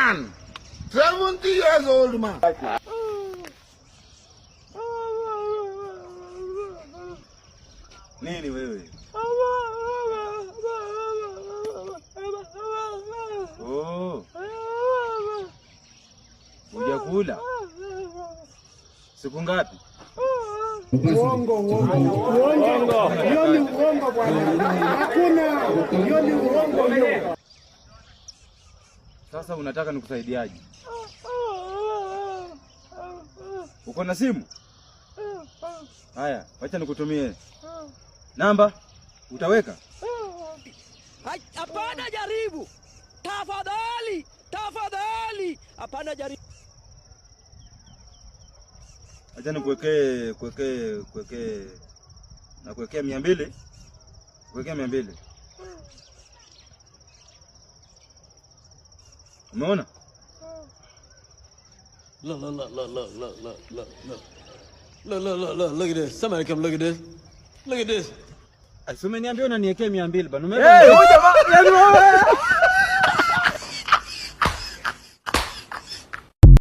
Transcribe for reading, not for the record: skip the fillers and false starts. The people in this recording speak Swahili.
man. 70 years old man. Nini wewe? Oh. Hujakula? Siku ngapi? Uongo. Hiyo ni uongo bwana. Hakuna. Hiyo ni uongo hiyo. Sasa unataka nikusaidiaje? Uko na simu? Haya, wacha nikutumie namba. Utaweka? Hapana, jaribu. Tafadhali. Hapana, jaribu. Acha nikuwekee na kuwekea 200. Kuwekea 200. Umeona? Look at this. Somebody come look at this. Look at this. Asumeniambia unaniwekea 200 bana. Hey, huyu jamaa,